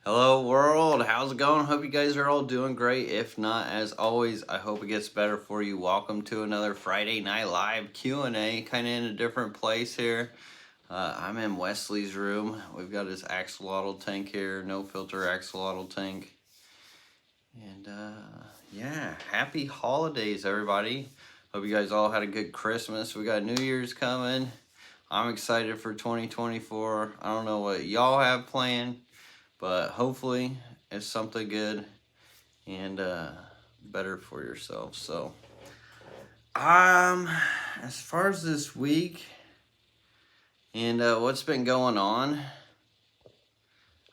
Hello world, how's it going? Hope you guys are all doing great. If not, as always, I hope it gets better for you. Welcome to another Friday Night Live Q&A, kind of in a different place here. I'm in Wesley's room. We've got his axolotl tank here, no filter axolotl tank. And yeah, happy holidays everybody. Hope you guys all had a good Christmas. We got New Year's coming. I'm excited for 2024. I don't know what y'all have planned, but hopefully it's something good and better for yourself. So, as far as this week and what's been going on,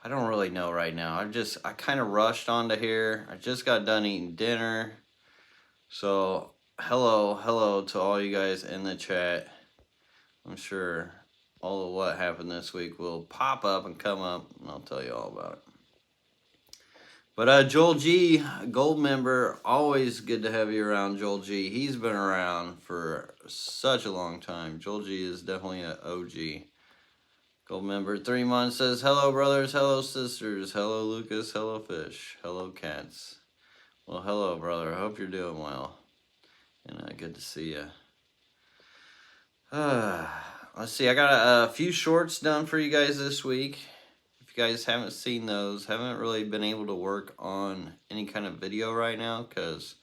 I don't really know right now. I kind of rushed onto here. I just got done eating dinner. So, hello to all you guys in the chat. I'm sure all of what happened this week will pop up and come up, and I'll tell you all about it. But Joel G, gold member, always good to have you around, Joel G. He's been around for such a long time. Joel G is definitely an OG. Gold member, 3 months, says, hello, brothers, hello, sisters, hello, Lucas, hello, fish, hello, cats. Well, hello, brother. I hope you're doing well. And good to see you. Let's see. I got a few shorts done for you guys this week. If you guys haven't seen those, haven't really been able to work on any kind of video right now because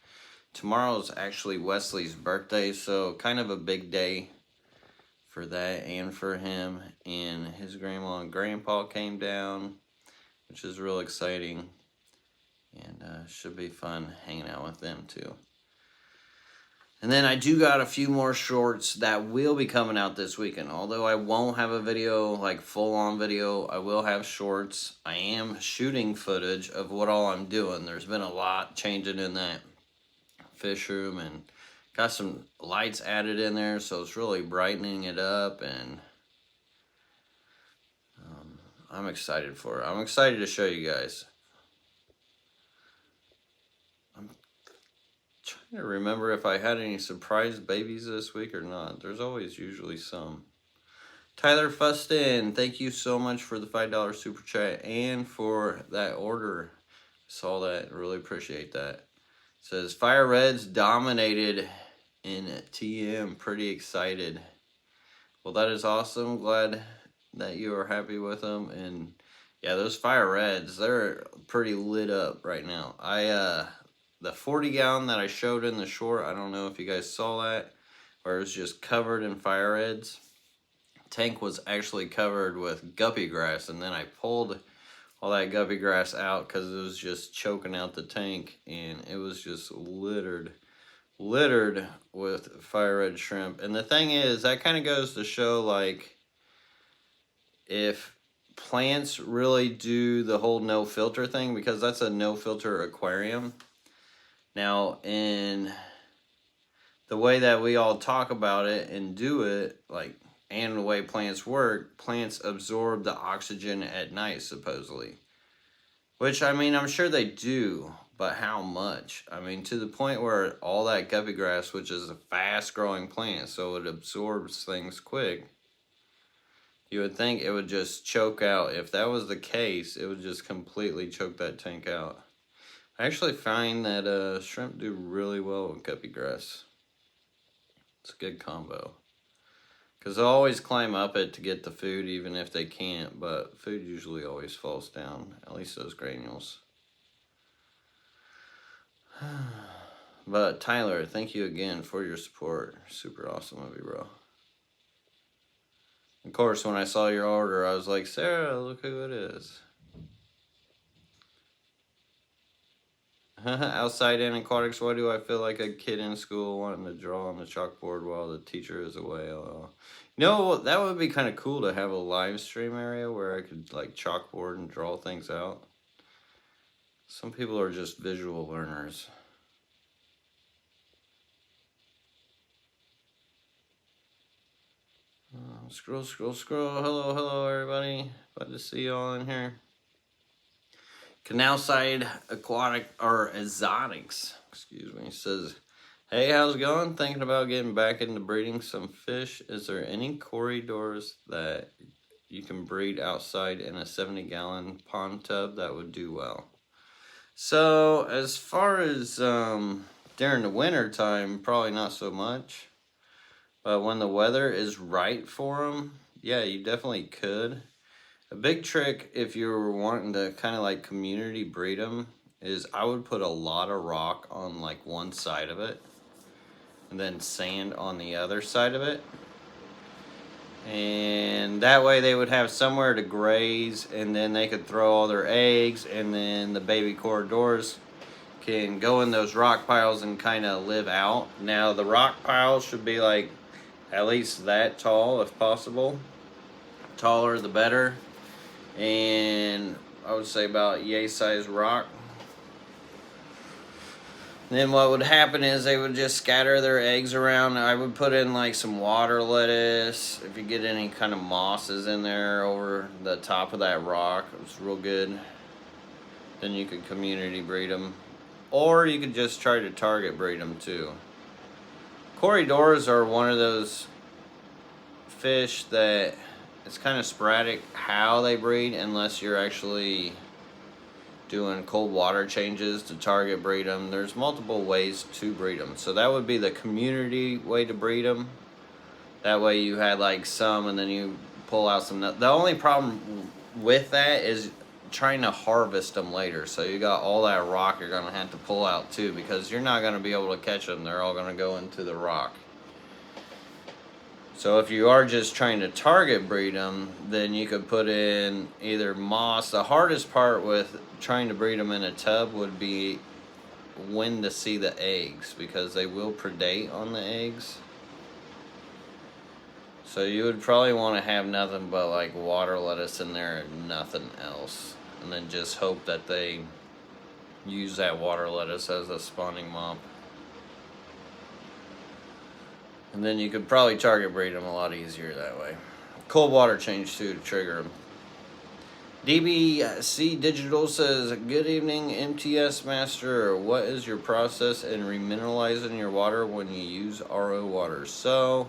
tomorrow's actually Wesley's birthday, so kind of a big day for that and for him. And his grandma and grandpa came down, which is real exciting, and should be fun hanging out with them too. And then I do got a few more shorts that will be coming out this weekend. Although I won't have a video, like full-on video, I will have shorts. I am shooting footage of what all I'm doing. There's been a lot changing in that fish room and got some lights added in there, so it's really brightening it up, and I'm excited for it. I'm excited to show you guys. Trying to remember if I had any surprise babies this week or not. There's always usually some. Tyler Fustin, thank you so much for the $5 super chat and for that order. Saw that, really appreciate that. It says Fire Reds dominated in TM. Pretty excited. Well, that is awesome. Glad that you are happy with them. And yeah, those Fire Reds, they're pretty lit up right now. The 40-gallon that I showed in the short, I don't know if you guys saw that, where it was just covered in Fire Reds. Tank was actually covered with guppy grass, and then I pulled all that guppy grass out because it was just choking out the tank, and it was just littered with Fire Red shrimp. And the thing is, that kind of goes to show, like, if plants really do the whole no filter thing, because that's a no filter aquarium. Now, in the way that we all talk about it and do it, like, and the way plants work, plants absorb the oxygen at night, supposedly. Which, I mean, I'm sure they do, but how much? I mean, to the point where all that guppy grass, which is a fast-growing plant, so it absorbs things quick, you would think it would just choke out. If that was the case, it would just completely choke that tank out. I actually find that shrimp do really well with guppy grass. It's a good combo. Because they'll always climb up it to get the food even if they can't, but food usually always falls down, at least those granules. But Tyler, thank you again for your support. Super awesome of you, bro. Of course, when I saw your order, I was like, Sarah, look who it is. Outside in aquatics, why do I feel like a kid in school wanting to draw on the chalkboard while the teacher is away? You know, that would be kind of cool to have a live stream area where I could like chalkboard and draw things out. Some people are just visual learners. Scroll. Hello, everybody. Glad to see you all in here. Canalside Aquatic, or Exotics, excuse me, says, hey, how's it going? Thinking about getting back into breeding some fish. Is there any corridors that you can breed outside in a 70-gallon pond tub, that would do well. So as far as during the winter time, probably not so much. But when the weather is right for them, yeah, you definitely could. A big trick if you were wanting to kind of like community breed them is I would put a lot of rock on like one side of it and then sand on the other side of it. And that way they would have somewhere to graze, and then they could throw all their eggs, and then the baby corridors can go in those rock piles and kind of live out. Now the rock piles should be like at least that tall if possible. Taller the better. And I would say about yay size rock. Then what would happen is they would just scatter their eggs around. I would put in like some water lettuce. If you get any kind of mosses in there over the top of that rock, it's real good. Then you could community breed them. Or you could just try to target breed them too. Corridors are one of those fish that it's kind of sporadic how they breed unless you're actually doing cold water changes to target breed them. There's multiple ways to breed them. So that would be the community way to breed them. That way you had like some and then you pull out some. The only problem with that is trying to harvest them later. So you got all that rock you're going to have to pull out too, because you're not going to be able to catch them. They're all going to go into the rock. So if you are just trying to target breed them, then you could put in either moss. The hardest part with trying to breed them in a tub would be when to see the eggs, because they will predate on the eggs. So you would probably want to have nothing but like water lettuce in there and nothing else. And then just hope that they use that water lettuce as a spawning mop. And then you could probably target breed them a lot easier that way. Cold water change too to trigger them. DBC Digital says, good evening MTS Master. What is your process in remineralizing your water when you use RO water? So,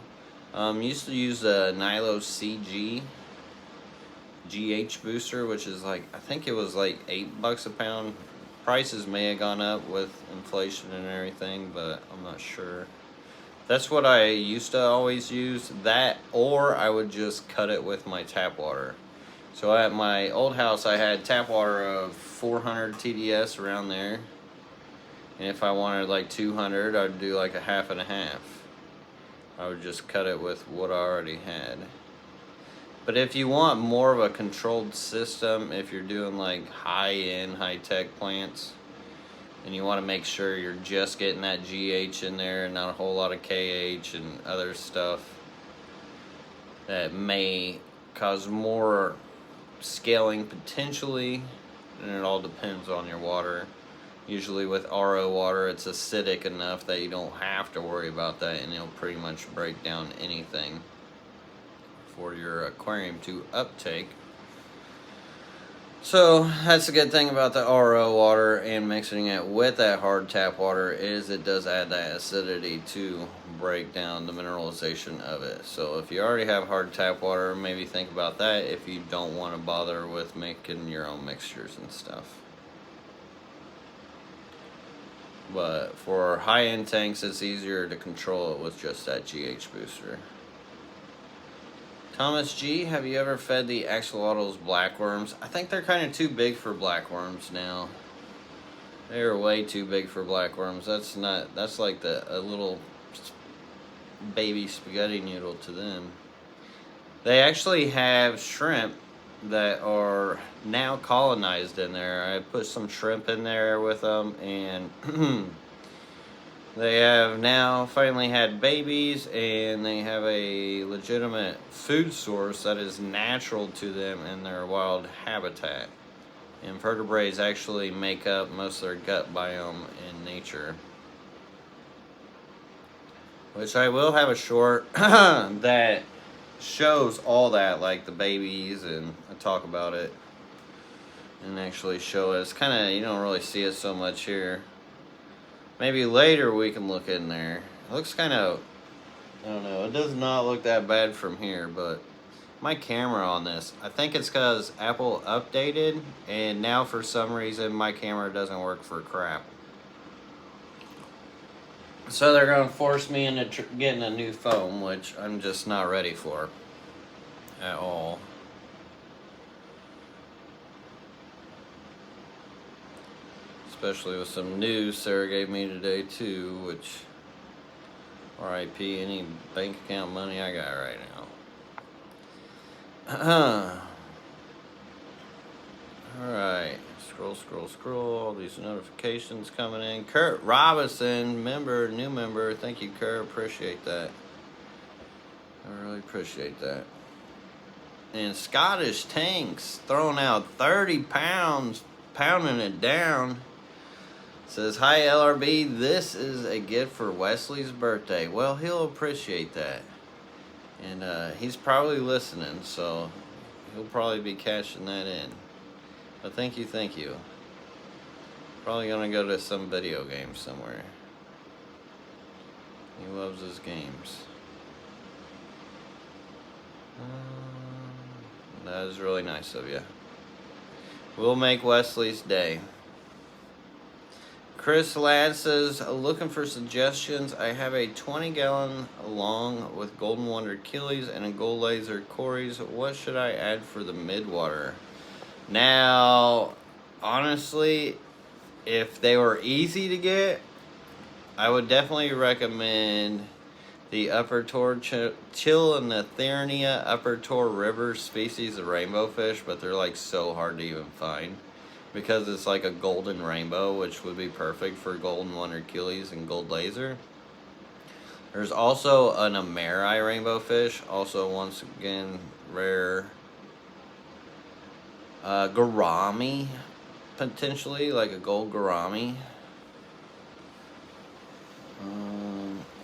used to use the Nilo CG GH booster, which is like, I think it was like $8 a pound. Prices may have gone up with inflation and everything, but I'm not sure. That's what I used to always use, that, or I would just cut it with my tap water. So at my old house, I had tap water of 400 TDS around there. And if I wanted like 200, I'd do like a half and a half. I would just cut it with what I already had. But if you want more of a controlled system, if you're doing like high-end, high-tech plants, and you want to make sure you're just getting that GH in there and not a whole lot of KH and other stuff that may cause more scaling potentially, and it all depends on your water. Usually with RO water, it's acidic enough that you don't have to worry about that, and it'll pretty much break down anything for your aquarium to uptake. So that's the good thing about the RO water and mixing it with that hard tap water is it does add that acidity to break down the mineralization of it. So if you already have hard tap water, maybe think about that if you don't want to bother with making your own mixtures and stuff. But for high-end tanks, it's easier to control it with just that GH booster. Thomas G, have you ever fed the axolotls blackworms? I think they're kind of too big for blackworms now. They are way too big for blackworms. That's like a little baby spaghetti noodle to them. They actually have shrimp that are now colonized in there. I put some shrimp in there with them, and they have now finally had babies, and they have a legitimate food source that is natural to them in their wild habitat. Invertebrates actually make up most of their gut biome in nature. Which I will have a short that shows all that, like the babies, and I talk about it and actually show it. It's kind of, you don't really see it so much here. Maybe later we can look in there. It looks kind of, I don't know, it does not look that bad from here, but my camera on this. I think it's because Apple updated, and now for some reason my camera doesn't work for crap. So they're going to force me into getting a new phone, which I'm just not ready for at all. Especially with some news Sarah gave me today too, which RIP any bank account money I got right now. Alright, scroll, all these notifications coming in. Kurt Robinson, new member, thank you Kurt, appreciate that. I really appreciate that. And Scottish Tanks throwing out 30 pounds, pounding it down. Says, hi LRB, this is a gift for Wesley's birthday. Well, he'll appreciate that. And he's probably listening, so he'll probably be cashing that in. But thank you. Probably gonna go to some video game somewhere. He loves his games. That is really nice of you. We'll make Wesley's day. Chris Ladd says, looking for suggestions. I have a 20-gallon long with Golden Wonder Achilles and a Gold Laser Corys. What should I add for the midwater? Now, honestly, if they were easy to get, I would definitely recommend the Upper Tor Chilinatherinia Upper Tor River species of rainbow fish, but they're like so hard to even find because it's like a golden rainbow, which would be perfect for Golden Wonder Achilles and Gold Laser. There's also an Ameri rainbow fish, also once again rare. Gourami, potentially, like a gold gourami.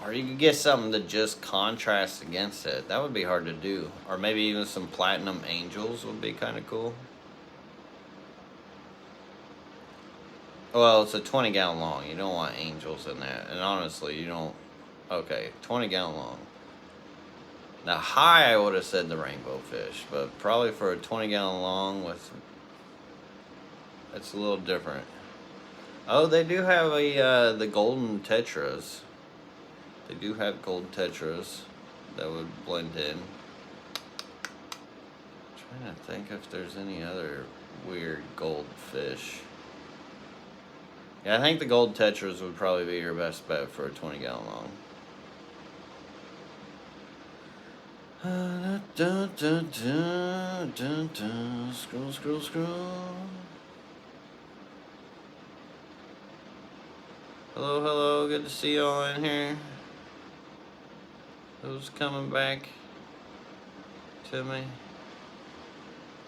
Or you could get something that just contrasts against it. That would be hard to do. Or maybe even some platinum angels would be kind of cool. Well, it's a 20-gallon long. You don't want angels in that. And honestly, you don't... Okay, 20-gallon long. Now, high, I would have said the rainbow fish. But probably for a 20-gallon long with... It's a little different. Oh, they do have the golden tetras. They do have gold tetras that would blend in. I'm trying to think if there's any other weird gold fish. Yeah, I think the gold tetras would probably be your best bet for a 20-gallon long. Scroll. Hello, good to see y'all in here. Who's coming back to me?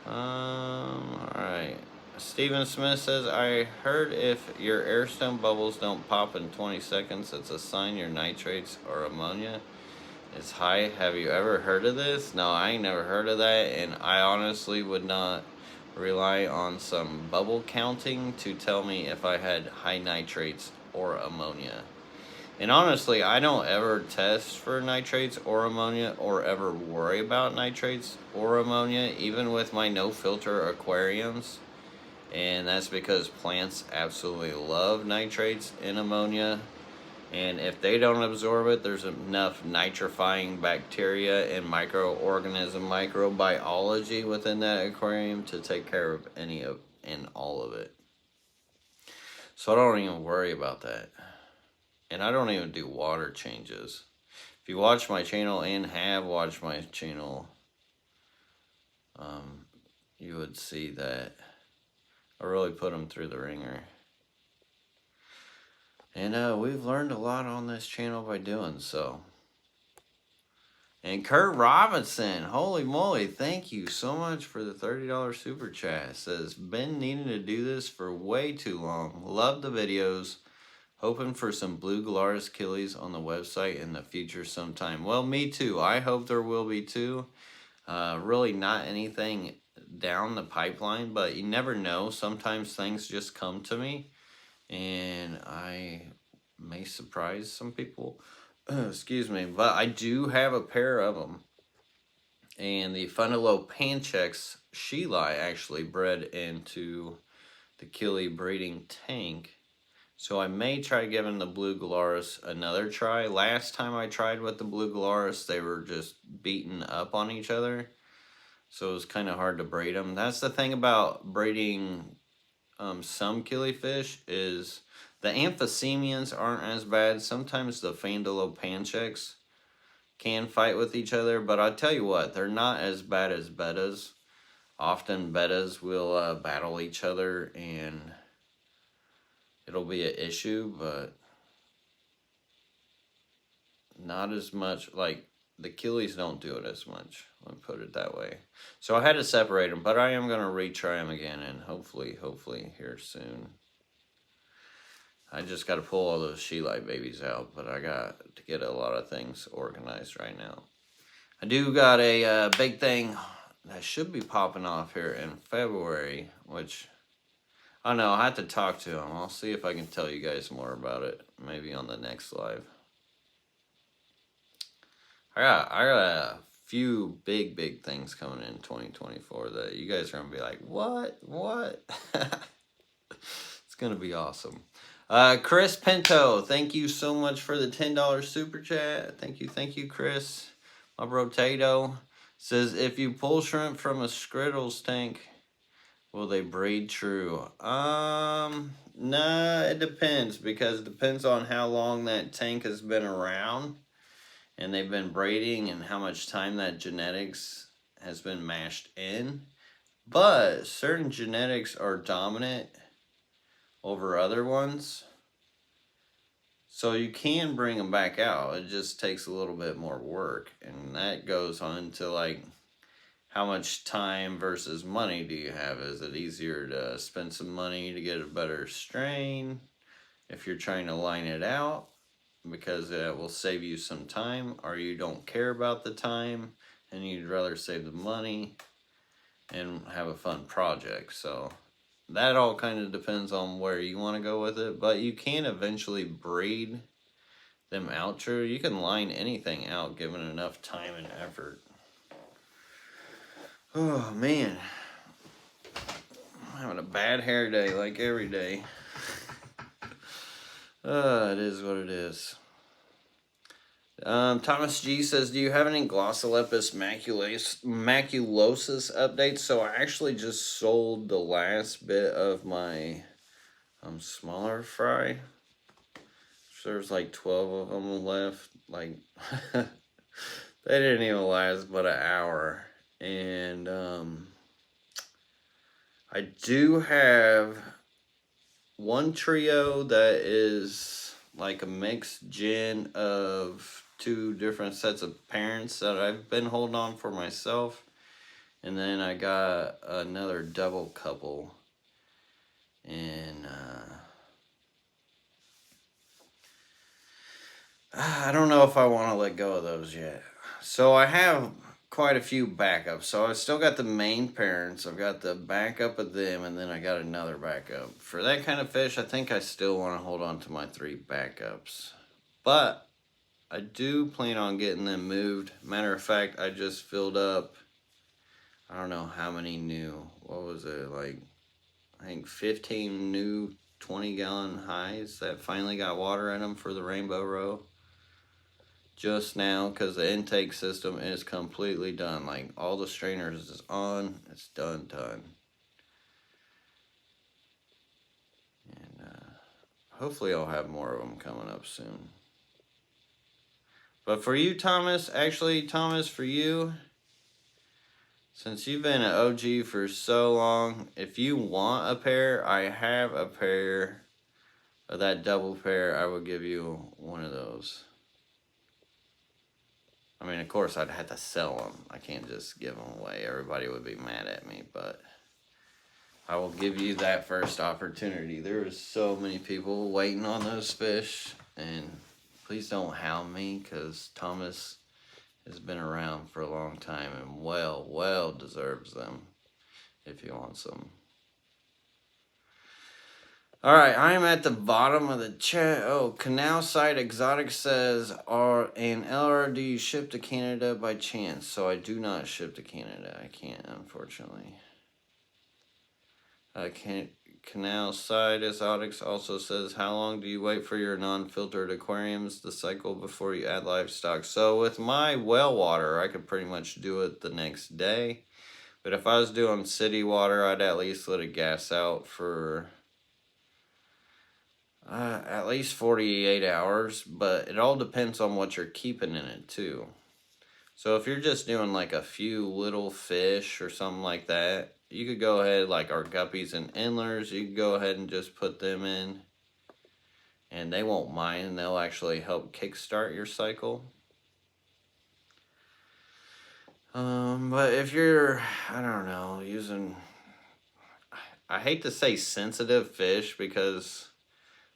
Alright. Steven Smith says, I heard if your airstone bubbles don't pop in 20 seconds, it's a sign your nitrates or ammonia is high. Have you ever heard of this? No, I ain't never heard of that, and I honestly would not rely on some bubble counting to tell me if I had high nitrates or ammonia. And honestly, I don't ever test for nitrates or ammonia or ever worry about nitrates or ammonia, even with my no-filter aquariums. And that's because plants absolutely love nitrates and ammonia. And if they don't absorb it, there's enough nitrifying bacteria and microbiology within that aquarium to take care of any of and all of it. So I don't even worry about that. And I don't even do water changes. If you watch my channel and have watched my channel, you would see that I really put them through the ringer. And we've learned a lot on this channel by doing so. And Kurt Robinson, holy moly, thank you so much for the $30 super chat. Says, been needing to do this for way too long. Love the videos. Hoping for some blue Galaris Achilles on the website in the future sometime. Well, me too. I hope there will be too. Really not anything down the pipeline, but you never know. Sometimes things just come to me, and I may surprise some people. Excuse me. But I do have a pair of them. And the Funnelopanchex Sheili actually bred into the Kili breeding tank. So I may try giving the Blue Gularis another try. Last time I tried with the Blue Gularis, they were just beaten up on each other. So it was kind of hard to breed them. That's the thing about breeding some killifish is the amphicemians aren't as bad. Sometimes the Funnelopanchex can fight with each other, but I'll tell you what, they're not as bad as bettas. Often bettas will battle each other and it'll be an issue, but not as much. Like, the killies don't do it as much, let me put it that way. So I had to separate them, but I am going to retry them again, and hopefully here soon. I just got to pull all those Sheili babies out, but I got to get a lot of things organized right now. I do got a big thing that should be popping off here in February, which, I don't know, I have to talk to him. I'll see if I can tell you guys more about it, maybe on the next live. I got a few big things coming in 2024 that you guys are going to be like, what? It's going to be awesome. Chris Pinto, thank you so much for the $10 super chat. Thank you, Chris. My bro Tato says, if you pull shrimp from a Skriddles tank, will they breed true? Nah, it depends, because it depends on how long that tank has been around and they've been breeding and how much time that genetics has been mashed in. But certain genetics are dominant over other ones, so you can bring them back out. It just takes a little bit more work, and that goes on to like how much time versus money do you have. Is it easier to spend some money to get a better strain if you're trying to line it out because it will save you some time, or you don't care about the time and you'd rather save the money and have a fun project? So that all kind of depends on where you want to go with it, but you can eventually breed them out true. You can line anything out given enough time and effort. Oh man, I'm having a bad hair day like every day. It is what it is. Thomas G says, do you have any Glossolepis maculosus updates? So I actually just sold the last bit of my smaller fry. So there's like 12 of them left. Like, they didn't even last but an hour. And I do have one trio that is like a mixed gen of two different sets of parents that I've been holding on for myself. And then I got another double couple. And I don't know if I want to let go of those yet. So I have quite a few backups. So I still got the main parents. I've got the backup of them, and then I got another backup. For that kind of fish, I think I still want to hold on to my 3 backups. But I do plan on getting them moved. Matter of fact, I just filled up, I don't know how many new, what was it, like, I think 15 new 20-gallon highs that finally got water in them for the Rainbow Row. Just now, because the intake system is completely done. Like, all the strainers is on. It's done. And hopefully I'll have more of them coming up soon. But for you, Thomas, for you, since you've been an OG for so long, if you want a pair, I have a pair of that double pair. I will give you one of those. I mean, of course, I'd have to sell them. I can't just give them away. Everybody would be mad at me, but I will give you that first opportunity. There are so many people waiting on those fish, and please don't hound me, because Thomas has been around for a long time and well deserves them if he wants them. Alright, I am at the bottom of the chat. Oh, Canal Side Exotic says, are an LRD shipped to Canada by chance? So I do not ship to Canada. I can't, unfortunately. Canal Side Exotics also says, how long do you wait for your non-filtered aquariums to cycle before you add livestock? So with my well water, I could pretty much do it the next day. But if I was doing city water, I'd at least let it gas out for at least 48 hours. But it all depends on what you're keeping in it too. So if you're just doing like a few little fish or something like that, you could go ahead, like our guppies and endlers, you could go ahead and just put them in. And they won't mind. They'll actually help kickstart your cycle. But if you're, I don't know, using, I hate to say sensitive fish because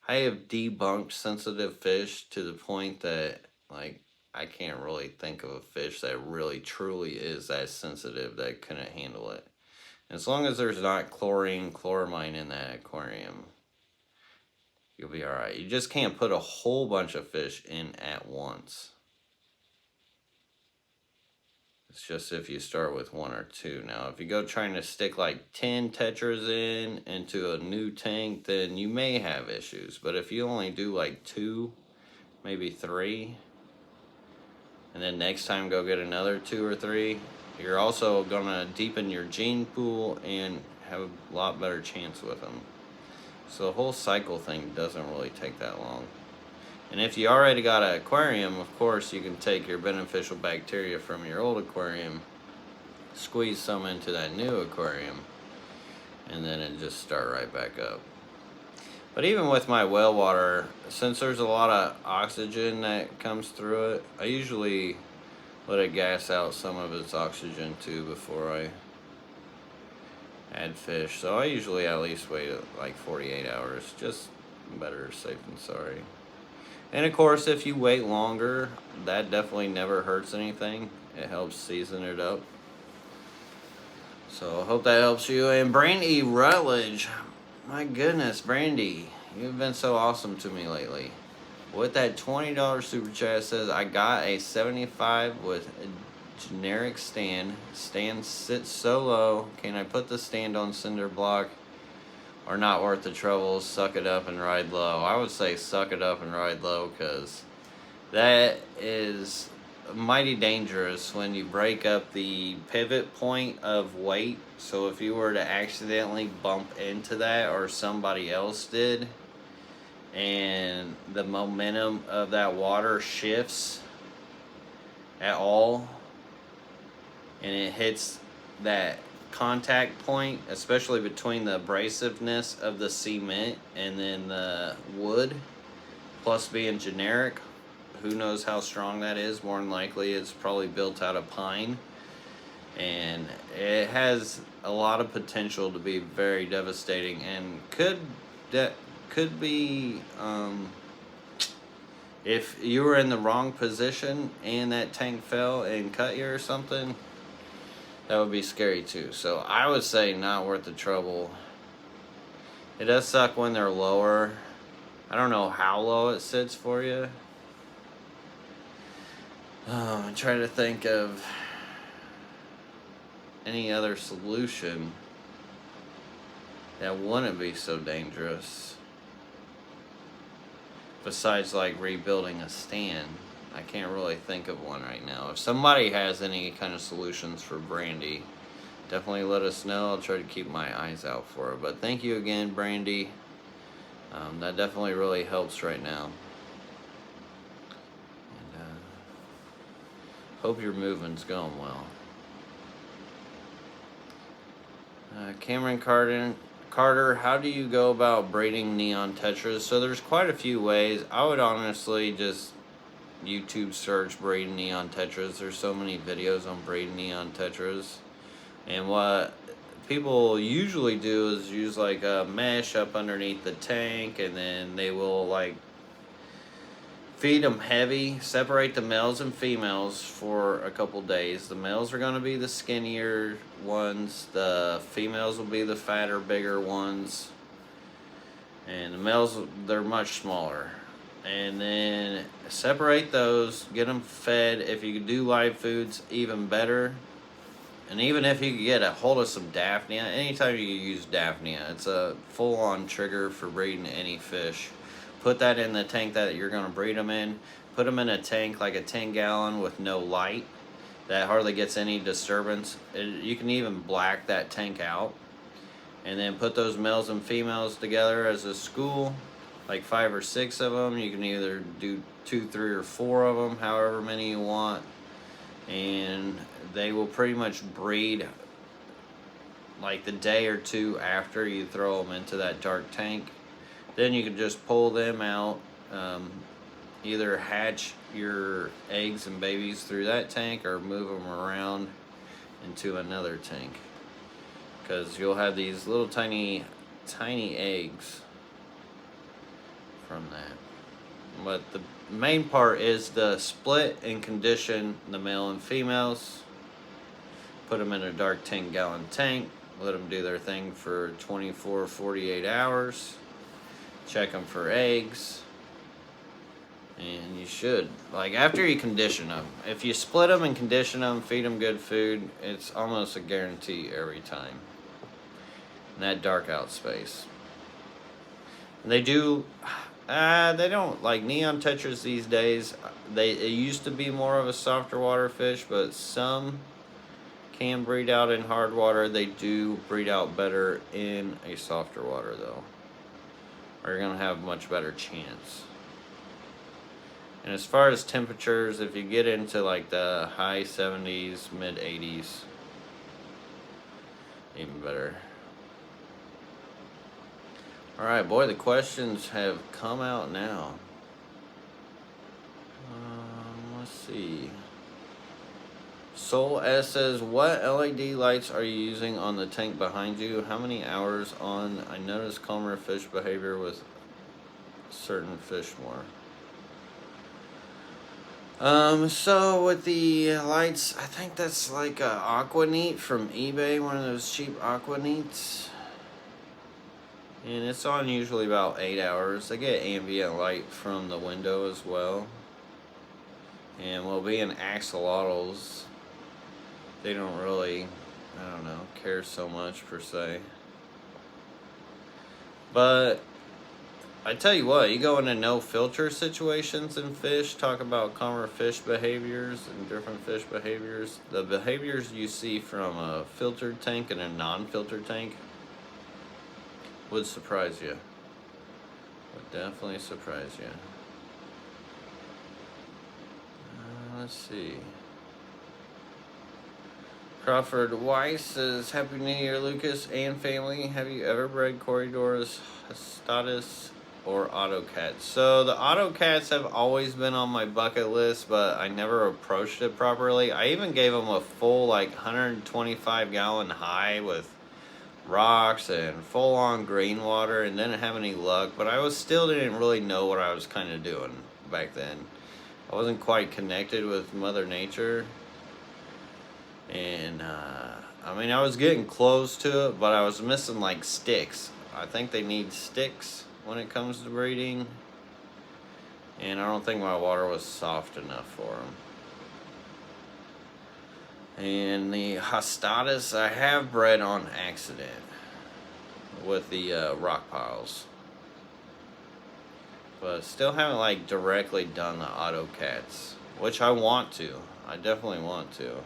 I have debunked sensitive fish to the point that, like, I can't really think of a fish that really truly is that sensitive that couldn't handle it. As long as there's not chlorine, chloramine in that aquarium, you'll be alright. You just can't put a whole bunch of fish in at once. It's just if you start with one or two. Now, if you go trying to stick like 10 tetras into a new tank, then you may have issues. But if you only do like 2, maybe 3, and then next time go get another 2 or 3, you're also gonna deepen your gene pool and have a lot better chance with them. So the whole cycle thing doesn't really take that long. And if you already got an aquarium, of course, you can take your beneficial bacteria from your old aquarium, squeeze some into that new aquarium, and then it just start right back up. But even with my well water, since there's a lot of oxygen that comes through it, I usually let it gas out some of its oxygen too before I add fish. So I usually at least wait like 48 hours, just better safe than sorry. And of course, if you wait longer, that definitely never hurts anything. It helps season it up. So I hope that helps you. And Brandy Rutledge, my goodness, Brandy, you've been so awesome to me lately. With that $20 super chat, says I got a 75 with a generic stand. Stand sits so low. Can I put the stand on cinder block? Or not worth the trouble, suck it up and ride low. I would say suck it up and ride low, because that is mighty dangerous when you break up the pivot point of weight. So if you were to accidentally bump into that, or somebody else did, and the momentum of that water shifts at all, and it hits that contact point, especially between the abrasiveness of the cement and then the wood, plus being generic, who knows how strong that is. More than likely it's probably built out of pine, and it has a lot of potential to be very devastating, and could be if you were in the wrong position and that tank fell and cut you or something, that would be scary too. So I would say not worth the trouble. It does suck when they're lower. I don't know how low it sits for you. I'm trying to think of any other solution that wouldn't be so dangerous. Besides like rebuilding a stand. I can't really think of one right now. If somebody has any kind of solutions for Brandy, definitely let us know. I'll try to keep my eyes out for her. But thank you again, Brandy. That definitely really helps right now. And hope your movement's going well. Cameron Carter, how do you go about breeding neon tetras? So there's quite a few ways. I would honestly just YouTube search breeding neon tetras. There's so many videos on breeding neon tetras. And what people usually do is use like a mesh up underneath the tank, and then they will like feed them heavy, separate the males and females for a couple days. The males are going to be the skinnier ones, the females will be the fatter, bigger ones. And the males, they're much smaller. And then separate those, get them fed. If you could do live foods, even better. And even if you could get a hold of some Daphnia, anytime you use Daphnia, it's a full-on trigger for breeding any fish. Put that in the tank that you're going to breed them in. Put them in a tank like a 10-gallon with no light. That hardly gets any disturbance. You can even black that tank out. And then put those males and females together as a school. Like 5 or 6 of them. You can either do 2, 3, or 4 of them, however many you want. And they will pretty much breed like the day or two after you throw them into that dark tank. Then you can just pull them out, either hatch your eggs and babies through that tank or move them around into another tank, because you'll have these little tiny eggs from that. But the main part is to split and condition the male and females. Put them in a dark 10-gallon tank. Let them do their thing for 24, 48 hours. Check them for eggs. And you should, like, after you condition them, if you split them and condition them, feed them good food, it's almost a guarantee every time. In that dark out space. They do, they don't, like neon tetras these days, it used to be more of a softer water fish, but some can breed out in hard water. They do breed out better in a softer water though. Or you're going to have a much better chance. And as far as temperatures, if you get into like the high 70s, mid 80s, even better. Alright, boy, the questions have come out now. Let's see. Soul S says, what LED lights are you using on the tank behind you? How many hours on? I noticed calmer fish behavior with certain fish more. So with the lights, I think that's like a Aquaneat from eBay, one of those cheap Aquaneats. And it's on usually about 8 hours. They get ambient light from the window as well. And well, being axolotls, they don't really, I don't know, care so much per se. But I tell you what, you go into no filter situations in fish, talk about calmer fish behaviors and different fish behaviors. The behaviors you see from a filtered tank and a non-filtered tank would surprise you. Would definitely surprise you. Let's see. Crawford Weiss says, Happy New Year, Lucas and family. Have you ever bred corridors, Hastatus, or autocats? So the autocats have always been on my bucket list, but I never approached it properly. I even gave them a full like 125-gallon high with rocks and full-on green water and didn't have any luck, but I still didn't really know what I was kind of doing back then. I wasn't quite connected with Mother Nature. And, I mean, I was getting close to it, but I was missing, like, sticks. I think they need sticks when it comes to breeding. And I don't think my water was soft enough for them. And the Hastatus I have bred on accident with the rock piles. But still haven't, like, directly done the autocats, which I want to. I definitely want to.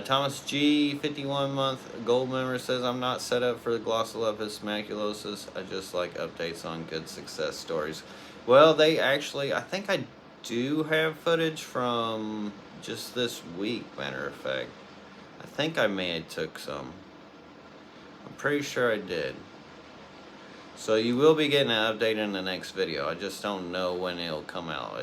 Thomas G, 51-month gold member, says, I'm not set up for the Glossolepis maculosus. I just like updates on good success stories. Well, they actually, I think I do have footage from just this week, matter of fact. I think I may have took some. I'm pretty sure I did. So you will be getting an update in the next video. I just don't know when it'll come out.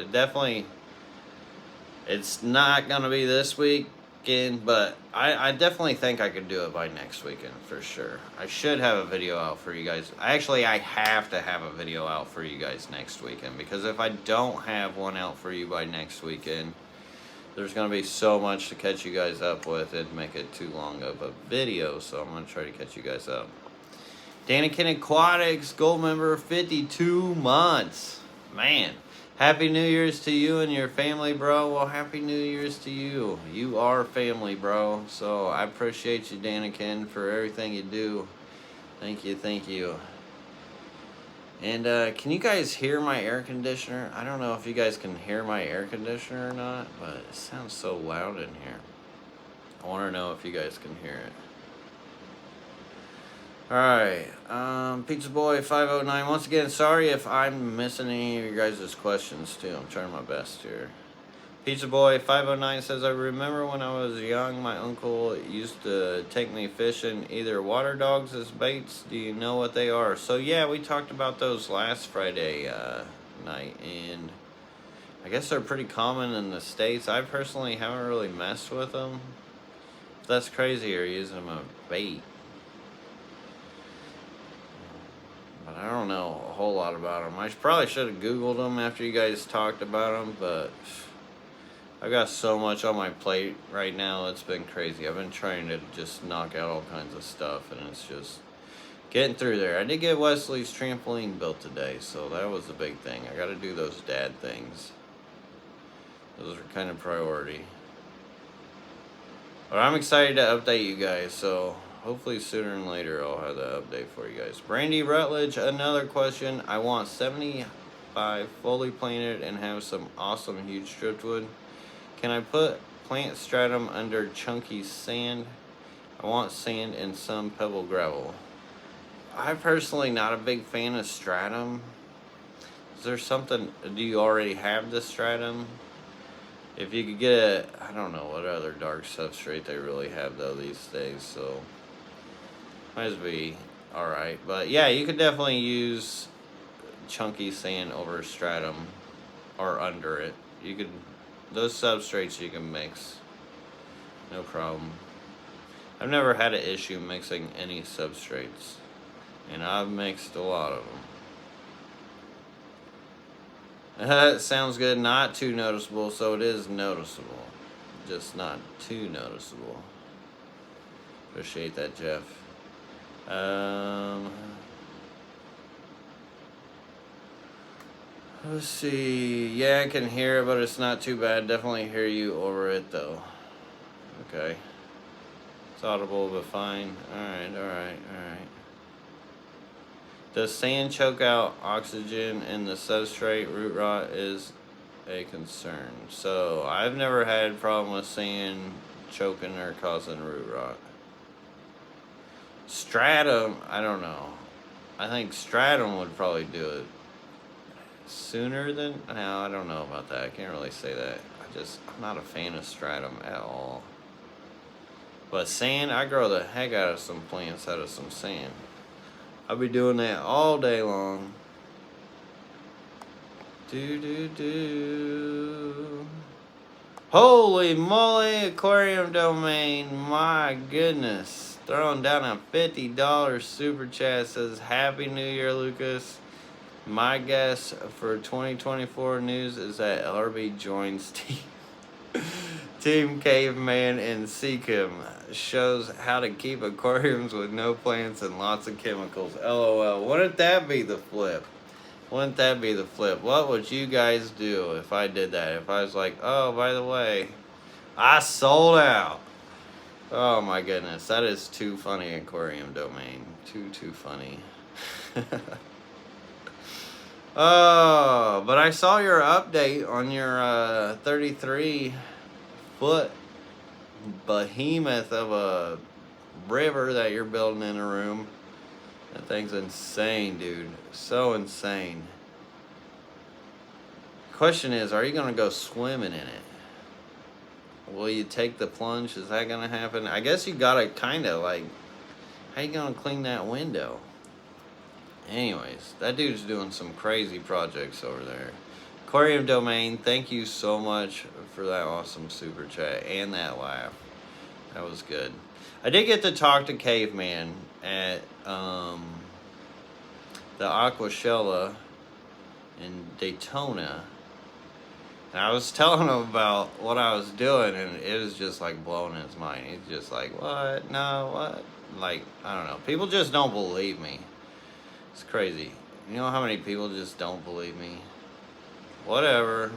It's not going to be this week. But I definitely think I could do it by next weekend for sure. I should have a video out for you guys. Actually, I have to have a video out for you guys next weekend, because if I don't have one out for you by next weekend, there's going to be so much to catch you guys up with. It'd make it too long of a video, so I'm going to try to catch you guys up. Danikin Aquatics, gold member, 52 months. Man, happy New Year's to you and your family, bro. Well, happy New Year's to you. You are family, bro. So I appreciate you, Danikin, for everything you do. Thank you, thank you. And can you guys hear my air conditioner? I don't know if you guys can hear my air conditioner or not, but it sounds so loud in here. I want to know if you guys can hear it. Alright, Pizza Boy 509. Once again, sorry if I'm missing any of your guys' questions too. I'm trying my best here. Pizza Boy 509 says, I remember when I was young, my uncle used to take me fishing, either water dogs as baits. Do you know what they are? So yeah, we talked about those last Friday night, and I guess they're pretty common in the States. I personally haven't really messed with them. That's crazier using them as bait. But I don't know a whole lot about them. I probably should have Googled them after you guys talked about them, but I've got so much on my plate right now, it's been crazy. I've been trying to just knock out all kinds of stuff, and it's just getting through there. I did get Wesley's trampoline built today, so that was the big thing. I got to do those dad things. Those are kind of priority. But I'm excited to update you guys, so hopefully sooner than later I'll have the update for you guys. Brandy Rutledge, another question. I want 75 fully planted and have some awesome huge driftwood. Can I put plant stratum under chunky sand? I want sand and some pebble gravel. I'm personally not a big fan of stratum. Is there something, do you already have the stratum? If you could get a, I don't know what other dark substrate they really have though these days, so might as well be alright. But yeah, you could definitely use chunky sand over stratum or under it. You could, those substrates you can mix, no problem. I've never had an issue mixing any substrates, and I've mixed a lot of them. That sounds good. Not too noticeable, so it is noticeable, just not too noticeable. Appreciate that, Jeff. Let's see. Yeah, I can hear it, but it's not too bad. Definitely hear you over it, though. Okay. It's audible, but fine. Alright, alright, alright. Does sand choke out oxygen in the substrate? Root rot is a concern. So, I've never had a problem with sand choking or causing root rot. Stratum, I don't know. I think stratum would probably do it sooner than, no, I don't know about that. I can't really say that. I'm not a fan of stratum at all. But sand, I grow the heck out of some plants out of some sand. I'll be doing that all day long. Holy moly, Aquarium domain, my goodness. Throwing down a $50 super chat, says Happy New Year, Lucas. My guess for 2024 news is that LRB joins Team Caveman and Seachem. Shows how to keep aquariums with no plants and lots of chemicals. LOL. Wouldn't that be the flip? Wouldn't that be the flip? What would you guys do if I did that? If I was like, oh, by the way, I sold out. Oh my goodness. That is too funny, Aquarium domain. Too funny. Oh, but I saw your update on your 33-foot behemoth of a river that you're building in a room. That thing's insane, dude. So insane. Question is, are you going to go swimming in it? Will you take the plunge? Is that going to happen? I guess you got to kind of like, how you going to clean that window? Anyways, that dude's doing some crazy projects over there. Aquarium domain, thank you so much for that awesome super chat and that laugh. That was good. I did get to talk to Caveman at the Aquashella in Daytona. And I was telling him about what I was doing, and it was just like blowing his mind. He's just like, what? No, what? Like, I don't know. People just don't believe me. It's crazy. You know how many people just don't believe me? Whatever.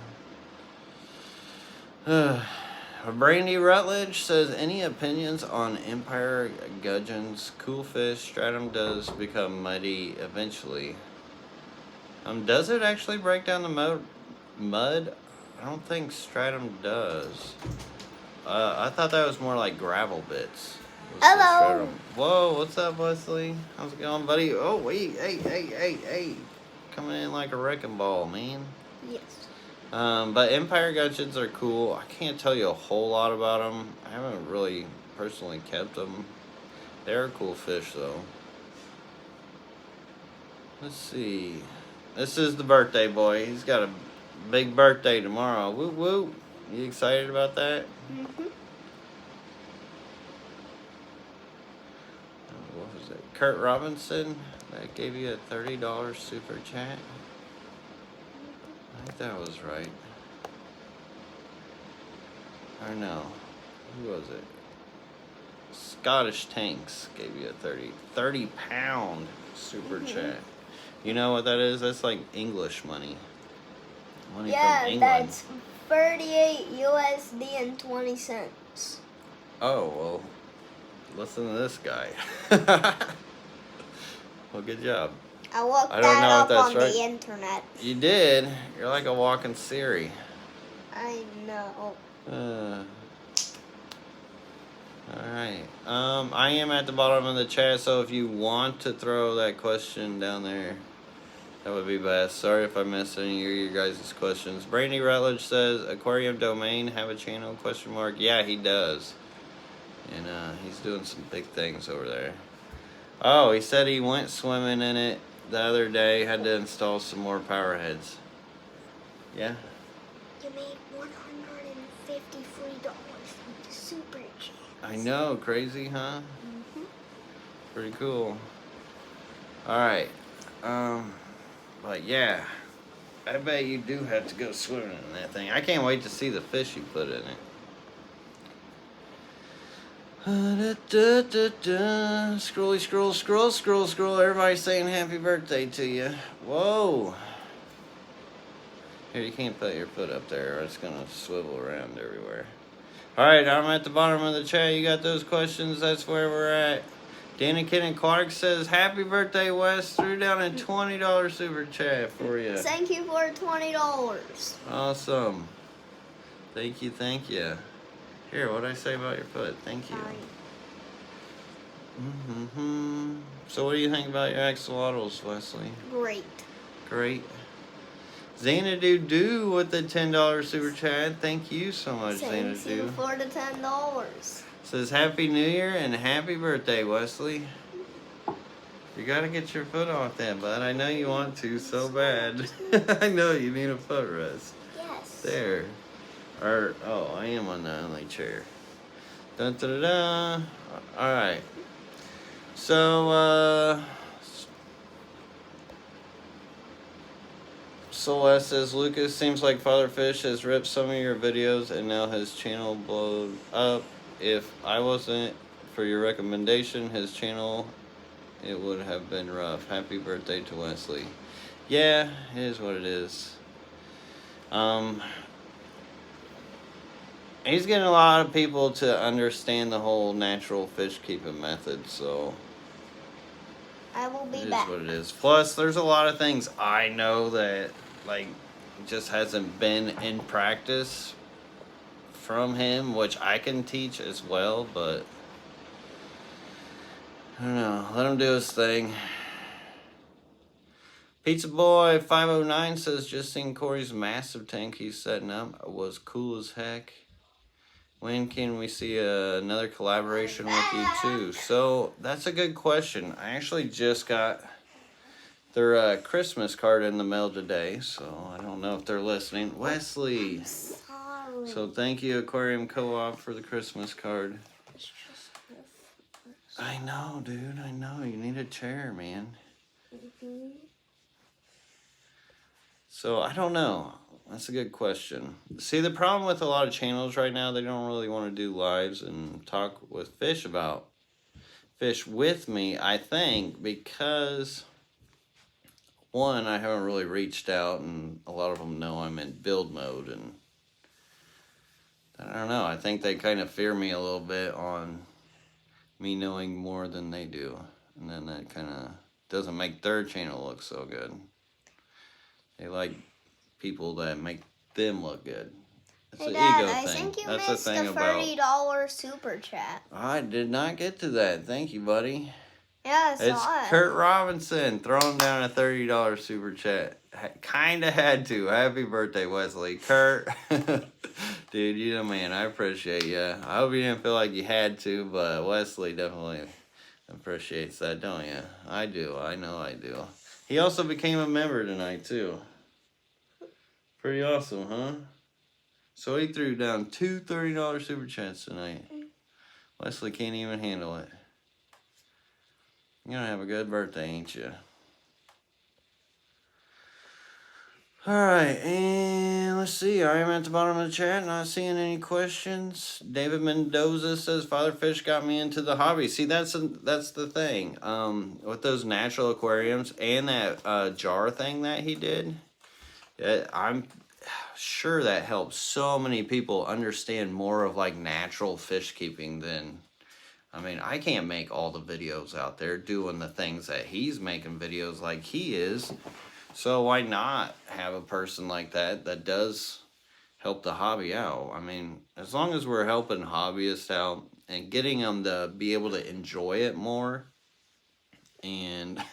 Brandy Rutledge says, any opinions on Empire Gudgeon's cool fish? Stratum does become muddy eventually. Does it actually break down the mud? I don't think Stratum does. I thought that was more like gravel bits. Hello. Whoa, what's up, Wesley? How's it going, buddy? Oh, wait, hey. Coming in like a wrecking ball, man. Yes. But Empire Gudgeons are cool. I can't tell you a whole lot about them. I haven't really personally kept them. They're a cool fish, though. Let's see. This is the birthday boy. He's got a big birthday tomorrow. Woo woo. You excited about that? Mm-hmm. What was it? Kurt Robinson? That gave you a $30 super chat? I think that was right. Or no. Who was it? Scottish Tanks gave you a 30 pound super chat. You know what that is? That's like English money. Money from England. That's 38 USD and 20 cents. Oh, well, listen to this guy. Well, good job. I looked that up on right. the internet. You did? You're like a walking Siri. I know. Alright. I am at the bottom of the chat, so if you want to throw that question down there, that would be best. Sorry if I missed any of your guys' questions. Brandy Rutledge says, Aquarium Domain have a channel, question mark? Yeah, he does. And he's doing some big things over there. Oh, he said he went swimming in it the other day, had to install some more power heads. Yeah? You made $153 from the super chat. I know, crazy, huh? Mm-hmm. Pretty cool. Alright. But yeah, I bet you do have to go swimming in that thing. I can't wait to see the fish you put in it. Scroll. Everybody's saying happy birthday to you. Whoa. Here, you can't put your foot up there or it's going to swivel around everywhere. Alright, I'm at the bottom of the chat. You got those questions? That's where we're at. Danica and Clark says, happy birthday, Wes. Threw down a $20 super chat for you. Thank you for $20. Awesome. Thank you. Here, what'd I say about your foot? Thank you. So what do you think about your axolotls, Wesley? Great. Xanadu with the $10 super chat. Thank you so much, Xanadu. Thank you for the $10. Says happy new year and happy birthday, Wesley. You gotta get your foot off that, bud. I know you want to so bad. I know you need a foot rest. Yes. There. Oh, I am on the only chair. Dun dun dun. All right. So Celeste says, Lucas, seems like Father Fish has ripped some of your videos and now his channel blowed up. If I wasn't for your recommendation, his channel, it would have been rough. Happy birthday to Wesley. Yeah, it is what it is. He's getting a lot of people to understand the whole natural fish keeping method, so I will be It back. is what it is. Plus, there's a lot of things I know that, like, just hasn't been in practice from him, which I can teach as well, but I don't know. Let him do his thing. Pizza Boy 509 says, just seen Corey's massive tank he's setting up. It was cool as heck. When can we see another collaboration with you too? So that's a good question. I actually just got their Christmas card in the mail today, so I don't know if they're listening. Wesley. I'm sorry. So thank you, Aquarium Co-op, for the Christmas card. I know, dude. I know. You need a chair, man. So I don't know. That's a good question. See, the problem with a lot of channels right now, they don't really want to do lives and talk with fish about fish with me, I think, because one, I haven't really reached out, and a lot of them know I'm in build mode, and I don't know. I think they kind of fear me a little bit on me knowing more than they do, and then that kind of doesn't make their channel look so good. They like people that make them look good. It's Hey an Dad, ego I thing. think you That's missed the thing the about. $30 super chat. I did not get to that. Thank you, buddy. Yeah, I It's saw it. Kurt Robinson throwing down a $30 super chat. Kinda had to. Happy birthday, Wesley. Kurt, dude, you the man. I appreciate you. I hope you didn't feel like you had to, but Wesley definitely appreciates that, don't you? I do. I know I do. He also became a member tonight, too. Pretty awesome, huh? So he threw down two $30 super chats tonight. Wesley can't even handle it. You're gonna have a good birthday, ain't you? Alright, and let's see. I am at the bottom of the chat, not seeing any questions. David Mendoza says, Father Fish got me into the hobby. See, that's the thing. With those natural aquariums and that jar thing that he did, I'm sure that helps so many people understand more of like natural fish keeping than, I mean, I can't make all the videos out there doing the things that he's making videos like he is. So why not have a person like that does help the hobby out? I mean, as long as we're helping hobbyists out and getting them to be able to enjoy it more and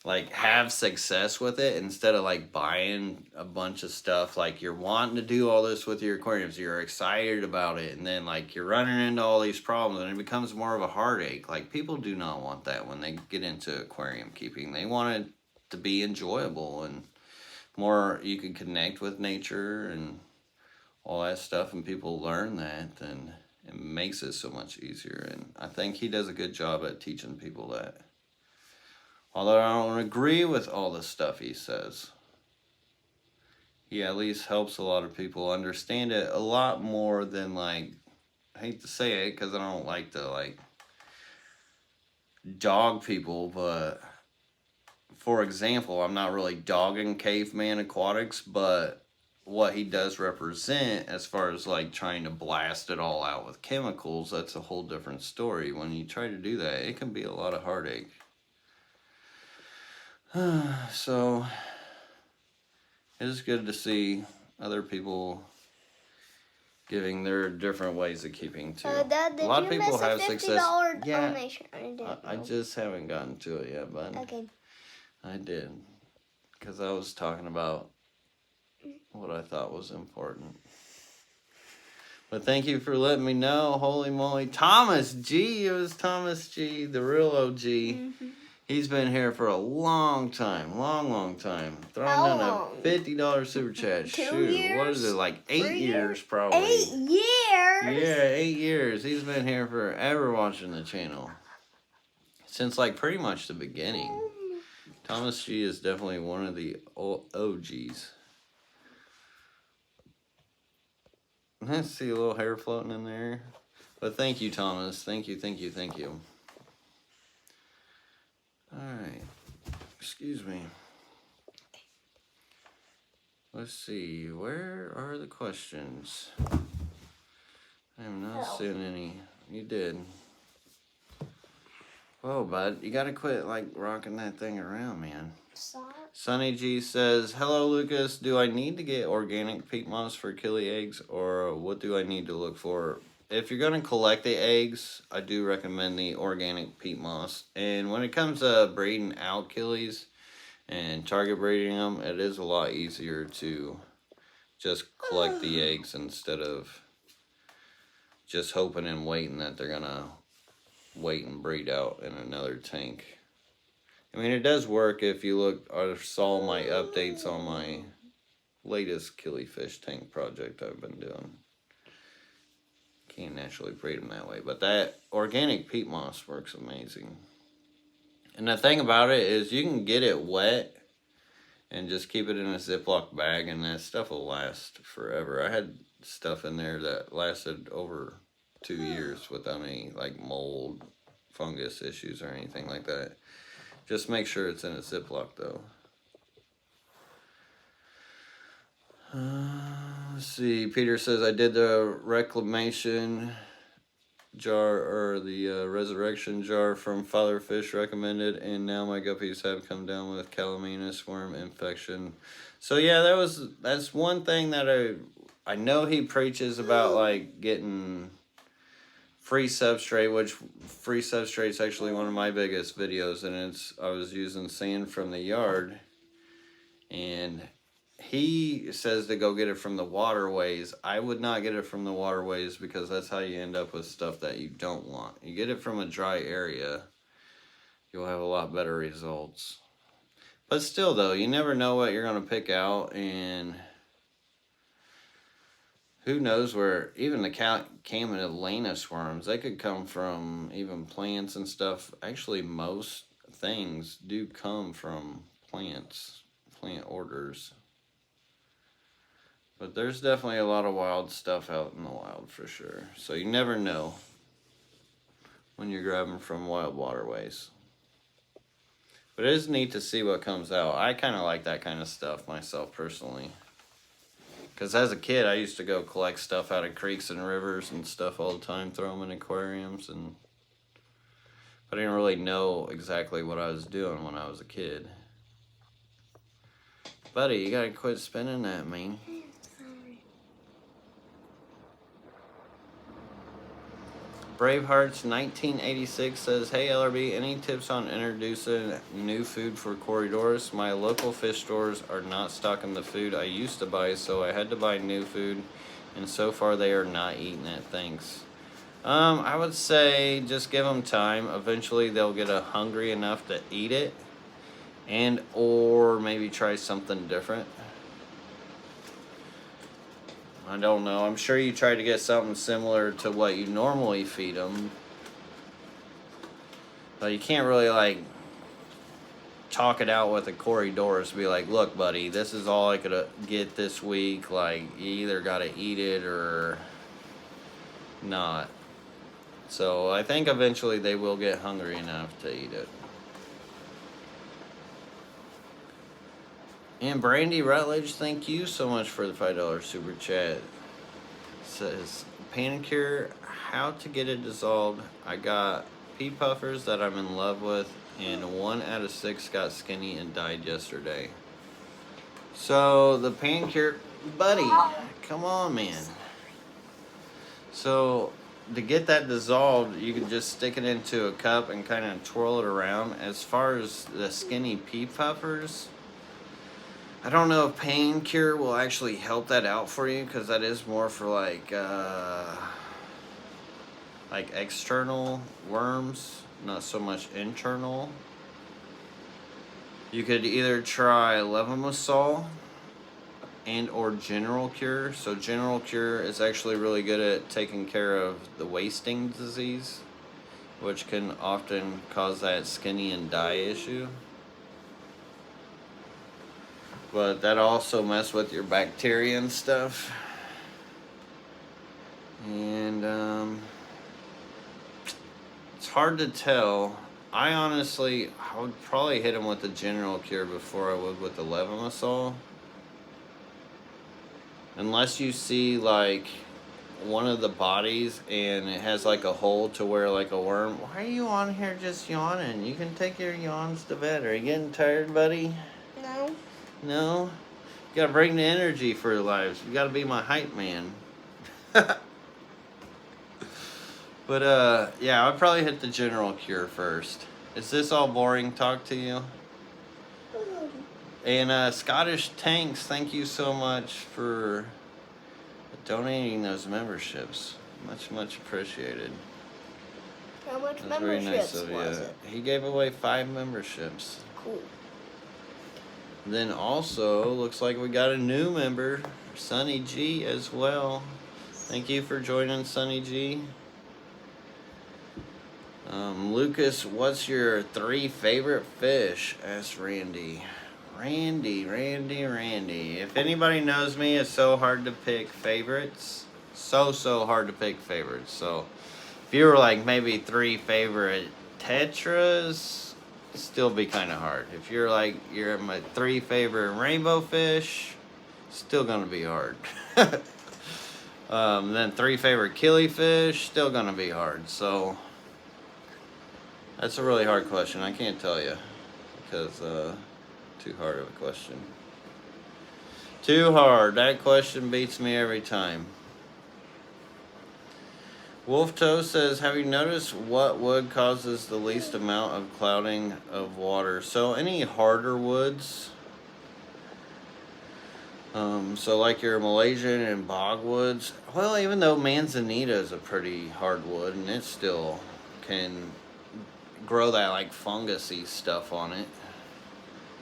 like have success with it instead of like buying a bunch of stuff, like you're wanting to do all this with your aquariums, you're excited about it, and then like you're running into all these problems and it becomes more of a heartache. Like people do not want that when they get into aquarium keeping. They want it to be enjoyable and more you can connect with nature and all that stuff, and people learn that, and it makes it so much easier. And I think he does a good job at teaching people that. Although I don't agree with all the stuff he says, he at least helps a lot of people understand it a lot more than, like, I hate to say it because I don't like to like dog people, but for example, I'm not really dogging Caveman Aquatics, but what he does represent as far as like trying to blast it all out with chemicals, that's a whole different story. When you try to do that, it can be a lot of heartache. So it is good to see other people giving their different ways of keeping too. Dad, did a lot you of people miss have a $50 success. Yeah, donation? I didn't I know. just haven't gotten to it yet, bud. Okay. I did, because I was talking about what I thought was important. But thank you for letting me know. Holy moly. Thomas G. It was Thomas G, the real OG. Mm-hmm. He's been here for a long time. Long time. Throwing down a $50 super chat. 2 Shoot, years? what is it, like 8 years probably? 8 years? Yeah, 8 years. He's been here forever watching the channel. Since like pretty much the beginning. Thomas G is definitely one of the OGs. I see a little hair floating in there. But thank you, Thomas. Thank you. Alright. Excuse me. Let's see. Where are the questions? I am not seeing any. You did. Whoa, bud. You gotta quit, like, rocking that thing around, man. Sonny G says, hello, Lucas. Do I need to get organic peat moss for killie eggs, or what do I need to look for? If you're going to collect the eggs, I do recommend the organic peat moss. And when it comes to breeding out killies and target breeding them, it is a lot easier to just collect the eggs instead of just hoping and waiting that they're going to wait and breed out in another tank. I mean, it does work if you look or saw my updates on my latest killifish tank project I've been doing. Can't naturally breed them that way, but that organic peat moss works amazing. And the thing about it is you can get it wet and just keep it in a Ziploc bag, and that stuff will last forever. I had stuff in there that lasted over 2 years without any like mold, fungus issues or anything like that. Just make sure it's in a Ziploc though. Let's see. Peter says I did the reclamation jar or the resurrection jar from Father Fish recommended, and now my guppies have come down with calamina worm infection. So yeah, that's one thing that I know he preaches about, like getting free substrate, which free substrate is actually one of my biggest videos, and I was using sand from the yard, and he says to go get it from the waterways. I would not get it from the waterways because that's how you end up with stuff that you don't want. You get it from a dry area, you'll have a lot better results. But still though, you never know what you're going to pick out, and who knows where even the camelina worms, they could come from even plants and stuff. Actually, most things do come from plants, plant orders. But there's definitely a lot of wild stuff out in the wild for sure. So you never know when you're grabbing from wild waterways. But it is neat to see what comes out. I kind of like that kind of stuff myself personally. Because as a kid, I used to go collect stuff out of creeks and rivers and stuff all the time, throw them in aquariums. And I didn't really know exactly what I was doing when I was a kid. Buddy, you gotta quit spinning that, man. Bravehearts 1986 says, hey LRB, any tips on introducing new food for corridors? My local fish stores are not stocking the food I used to buy, so I had to buy new food, and so far they are not eating it. Thanks. I would say just give them time. Eventually they'll get hungry enough to eat it, and or maybe try something different. I don't know. I'm sure you try to get something similar to what you normally feed them. But you can't really, like, talk it out with the corridors. Be like, look, buddy, this is all I could get this week. Like, you either got to eat it or not. So I think eventually they will get hungry enough to eat it. And Brandy Rutledge, thank you so much for the $5 super chat. It says, Panicure, how to get it dissolved. I got pea puffers that I'm in love with, and 1 out of 6 got skinny and died yesterday. So the Panicure, buddy, come on, man. So to get that dissolved, you can just stick it into a cup and kind of twirl it around. As far as the skinny pea puffers, I don't know if Pain Cure will actually help that out for you, because that is more for like external worms, not so much internal. You could either try Levomasol and or General Cure. So General Cure is actually really good at taking care of the wasting disease, which can often cause that skinny and die issue. But that also mess with your bacteria and stuff. And it's hard to tell. I would probably hit them with the General Cure before I would with the Levomasol. Unless you see like one of the bodies and it has like a hole to where like a worm. Why are you on here just yawning? You can take your yawns to bed. Are you getting tired, buddy? No. No? You gotta bring the energy for your lives. You gotta be my hype man. But yeah, I'd probably hit the General Cure first. Is this all boring talk to you? And Scottish Tanks, thank you so much for donating those memberships. Much appreciated. How much That's very nice memberships of was you. it? He gave away 5 memberships. Cool. Then also, looks like we got a new member, Sunny G, as well. Thank you for joining, Sunny G. Lucas, what's your 3 favorite fish? Asked Randy. Randy. If anybody knows me, it's so hard to pick favorites. So hard to pick favorites. So if you were like maybe 3 favorite tetras, still be kind of hard. If you're like, you're my 3 favorite rainbow fish, still gonna be hard. Then 3 favorite killifish, still gonna be hard. So that's a really hard question. I can't tell you because too hard of a question. Too hard. That question beats me every time. Wolf Toe says, have you noticed what wood causes the least amount of clouding of water? So any harder woods, so like your Malaysian and bogwoods, well, even though manzanita is a pretty hard wood and it still can grow that like fungusy stuff on it.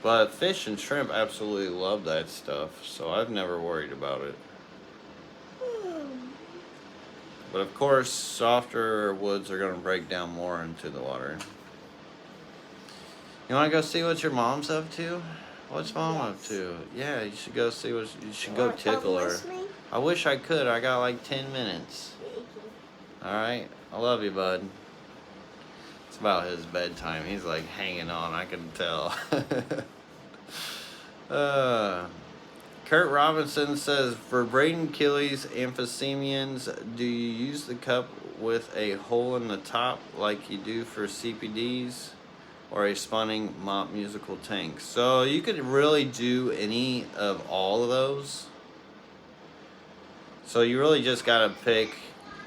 But fish and shrimp absolutely love that stuff, so I've never worried about it. But of course, softer woods are going to break down more into the water. You want to go see what your mom's up to? What's mom up to? Yeah, you should go see what you should go tickle her. I wish I could. I got like 10 minutes. All right, I love you, bud. It's about his bedtime. He's like hanging on. I can tell. Kurt Robinson says, for braiding killies amphicemians, do you use the cup with a hole in the top like you do for CPDs, or a spawning mop musical tank? So you could really do any of all of those. So you really just gotta pick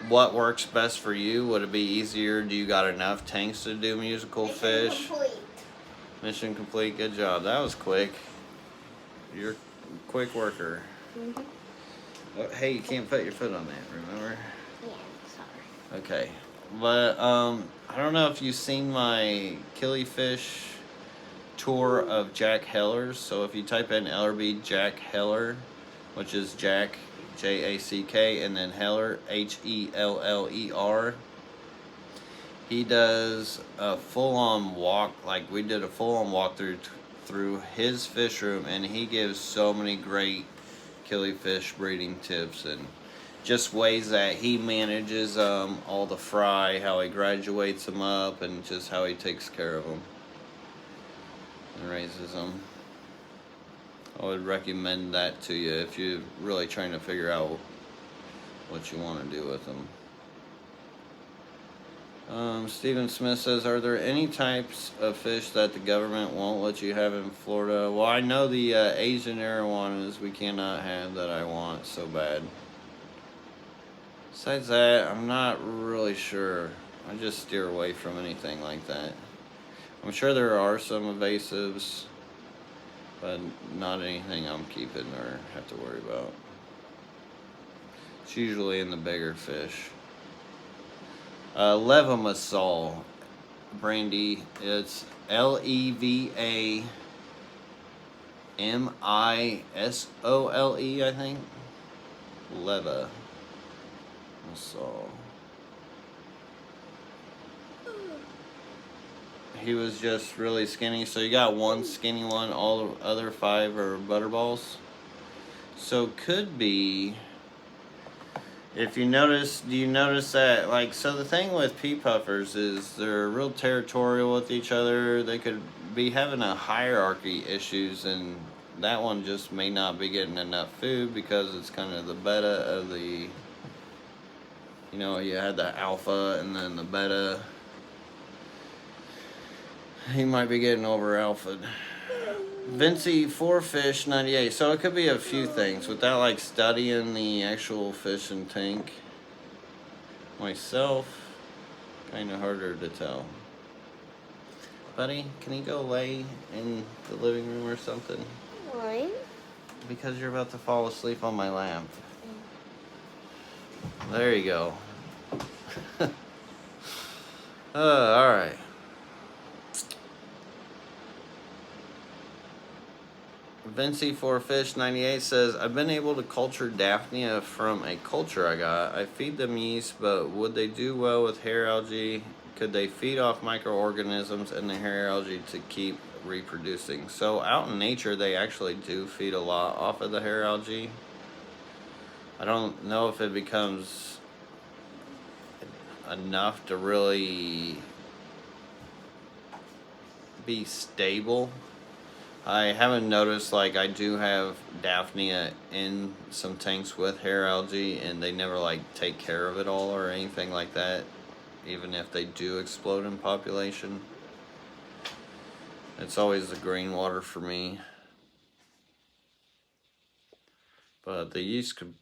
what works best for you. Would it be easier? Do you got enough tanks to do musical fish? Complete. Mission complete. Good job. That was quick. You're a quick worker. Mm-hmm. Oh, hey, you can't put your foot on that, remember? Yeah, sorry. Okay. But I don't know if you've seen my killifish tour of Jack Heller's. So if you type in LRB Jack Heller, which is Jack J-A-C-K, and then Heller, H-E-L-L-E-R. He does a full-on walk, like we did a full-on walkthrough through his fish room, and he gives so many great killifish breeding tips and just ways that he manages all the fry, how he graduates them up, and just how he takes care of them and raises them. I would recommend that to you if you're really trying to figure out what you want to do with them. Stephen Smith says, are there any types of fish that the government won't let you have in Florida? Well, I know the Asian arowanas we cannot have that I want so bad. Besides that, I'm not really sure. I just steer away from anything like that. I'm sure there are some invasives, but not anything I'm keeping or have to worry about. It's usually in the bigger fish. Levamasol, Brandy, it's Levamasole, I think. Levamasol. He was just really skinny, so you got one skinny one, all the other 5 are butterballs. So could be, if you notice, do you notice that, like, so the thing with pea puffers is they're real territorial with each other. They could be having a hierarchy issues, and that one just may not be getting enough food because it's kind of the beta of the, you know, you had the alpha and then the beta. He might be getting over alpha. Vinci 4Fish 98. So it could be a few things without like studying the actual fish and tank. Myself, kind of harder to tell. Buddy, can you go lay in the living room or something? Why? Because you're about to fall asleep on my lap. There you go. Alright. Vinci 4Fish 98 says, I've been able to culture Daphnia from a culture I got. I feed them yeast, but would they do well with hair algae? Could they feed off microorganisms in the hair algae to keep reproducing? So out in nature, they actually do feed a lot off of the hair algae. I don't know if it becomes enough to really be stable. I haven't noticed, like, I do have Daphnia in some tanks with hair algae, and they never, like, take care of it all or anything like that, even if they do explode in population. It's always the green water for me. But the yeast could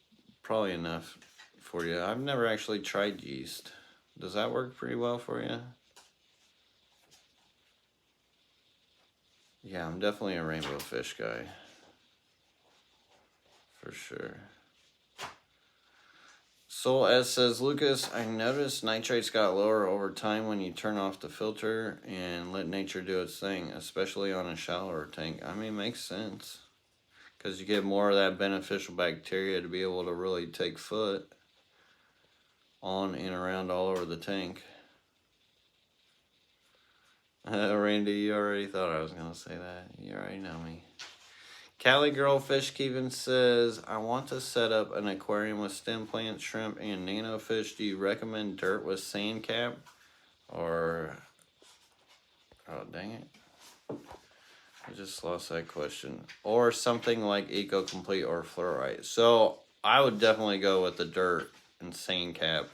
probably enough for you. I've never actually tried yeast. Does that work pretty well for you? Yeah, I'm definitely a rainbow fish guy. For sure. Soul S says, Lucas, I noticed nitrates got lower over time when you turn off the filter and let nature do its thing, especially on a shallower tank. I mean, makes sense. Because you get more of that beneficial bacteria to be able to really take foot on and around all over the tank. Randy, you already thought I was going to say that. You already know me. Cali Girl Fish Keeping says, I want to set up an aquarium with stem plants, shrimp, and nano fish. Do you recommend dirt with sand cap? Or, oh dang it. I just lost that question. Or something like Eco Complete or Fluorite. So I would definitely go with the dirt and sand cap,